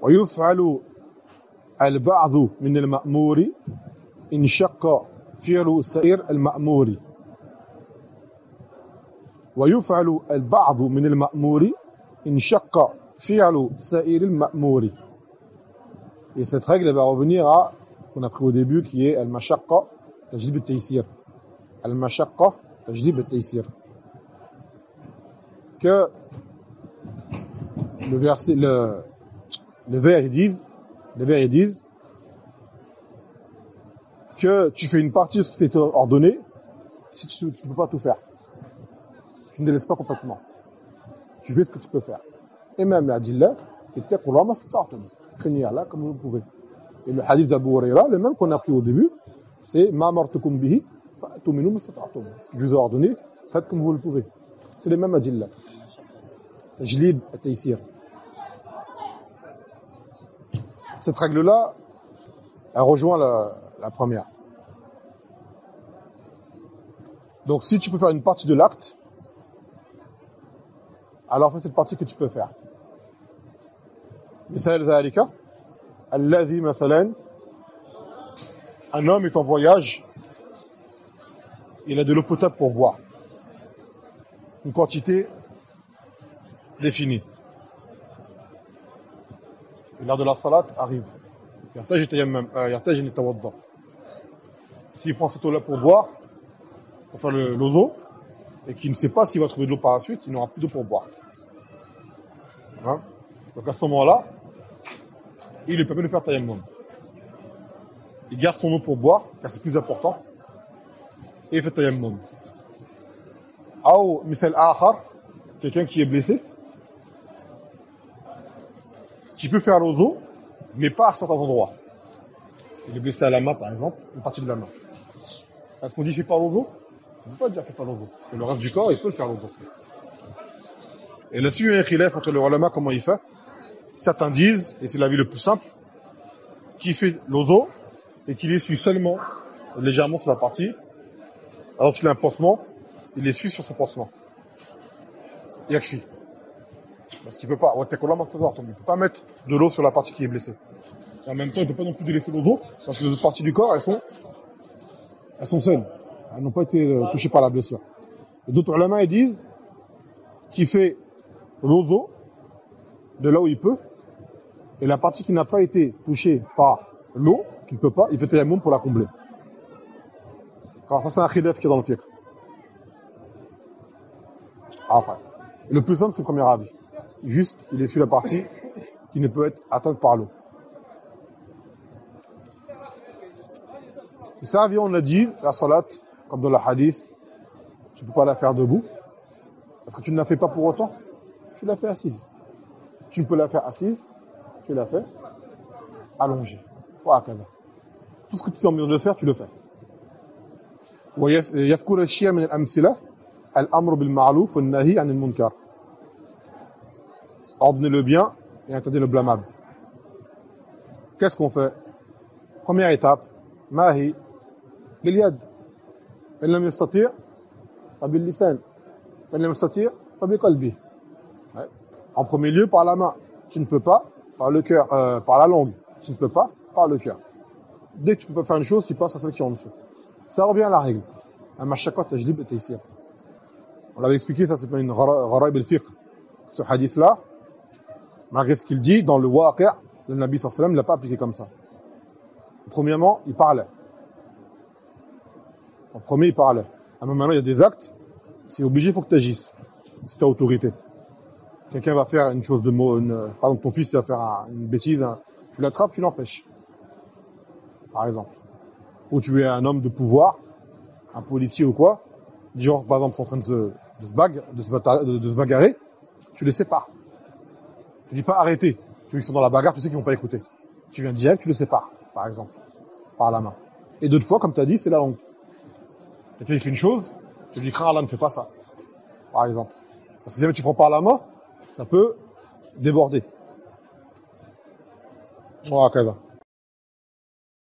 ويفعل البعض من المأمور إن شق فعل سائر المأمور ويفعل البعض من المأمور إن شق فعل سائر المأمور. Et cette règle va revenir à ce qu'on a pris au début qui est al-mashaqqa tajdib al-taysir. Al-mashaqqa tajdib al-taysir. Que le verset le vers ils disent que tu fais une partie de ce qui t'est ordonné si tu ne peux pas tout faire. Tu ne délaisses pas complètement. Tu fais ce que tu peux faire. Et même la dillah, craignez Allah comme vous le pouvez. Et le hadith d'Abu Huraira, le même qu'on a pris au début, c'est ma martukum bihi fa'tu minhu mastata'tum. Ce que je vous ai ordonné, faites comme vous le pouvez. C'est les mêmes adillah. Tajlib et taysir. Cette règle-là, elle rejoint la première. Donc si tu peux faire une partie de l'acte, alors fais cette partie que tu peux faire. مثال ذلك الذي مثلا un homme est en voyage, il a de l'eau potable pour boire, une quantité définie. Et l'heure de la salat arrive. يحتاج أن يتوضأ. S'il prend cette eau-là pour boire, pour faire l'ozo, et qu'il ne sait pas s'il va trouver de l'eau par la suite, il n'aura plus d'eau pour boire. Hein? Donc à ce moment-là, il lui permet de faire tayammum. Il garde son eau pour boire, car c'est plus important, et il fait tayammum. Ou misal akhar, quelqu'un qui est blessé, qui peut faire l'ozo, mais pas à certains endroits. Il est blessé à la main, par exemple, une partie de la main. Est-ce qu'on dit fais pas l'ozo? On ne peut pas dire fais pas l'ozo, parce que le reste du corps, il peut le faire l'ozo. Et là-dessus, il y a un khilaf entre les ulama, comment il fait. Certains disent, et c'est l'avis le plus simple, qu'il fait l'ozo et qu'il essuie seulement légèrement sur la partie. Alors s'il a un pansement, il essuie sur son pansement. Yakfi. Parce qu'il ne peut pas. Il ne peut pas mettre de l'eau sur la partie qui est blessée. Et en même temps, il ne peut pas non plus délaisser l'ozo, parce que les autres parties du corps, elles sont saines. Elles n'ont pas été touchées par la blessure. Et d'autres ulama, ils disent qu'il fait l'ozo de là où il peut, et la partie qui n'a pas été touchée par l'eau, qu'il ne peut pas, il fait tayammum pour la combler. Car ça, c'est un khilaf qui est dans le fiqh. Après, le plus simple, c'est le premier avis. Juste, il essuie la partie qui ne peut être atteinte par l'eau. Et ça vient, on a dit, la salat, comme dans le hadith, tu ne peux pas la faire debout, parce que tu ne la fais pas pour autant, tu la fais assise. Tu peux la faire assise, tu la fais allongée. Tout ce que tu es en mesure de faire, tu le fais. ويذكر الشيء من الأمثلة الأمر بالمعروف والنهي عن المنكر. Ordonnez le bien et interdit le blâmable. Qu'est-ce qu'on fait? Première étape, mahi باليد. فإن لم يستطيع فباللسان. فإن لم يستطيع فبقلبه. En premier lieu, par la main, tu ne peux pas, par le cœur, par la langue, tu ne peux pas, par le cœur. Dès que tu peux pas faire une chose, tu passes à celle qui est en dessous. Ça revient à la règle. Al-mashaqqa tajdib at-taysir. On l'avait expliqué, ça c'est pas une gharaib al-fiqh. Ce hadith-là, malgré ce qu'il dit, dans le waqi', le Nabi sallallahu alayhi wa sallam ne l'a pas appliqué comme ça. Premièrement, il parlait. En premier, il parlait. Maintenant, il y a des actes, c'est obligé, il faut que tu agisses. Si tu as autorité. Quelqu'un va faire une chose de mot, par exemple ton fils va faire une bêtise, tu l'attrapes, tu l'empêches. Par exemple. Ou tu es un homme de pouvoir, un policier ou quoi, genre par exemple ils sont en train de se bagarrer, tu les sépares. Tu dis pas arrêtez, tu dis qu'ils sont dans la bagarre, tu sais qu'ils vont pas écouter. Tu viens direct, tu les sépares, par exemple, par la main. Et d'autres fois, comme tu as dit, c'est la langue. Quelqu'un il fait une chose, tu lui dis crains Allah, ne fais pas ça, par exemple. Parce que si jamais tu prends par la main, ça peut déborder. Voilà,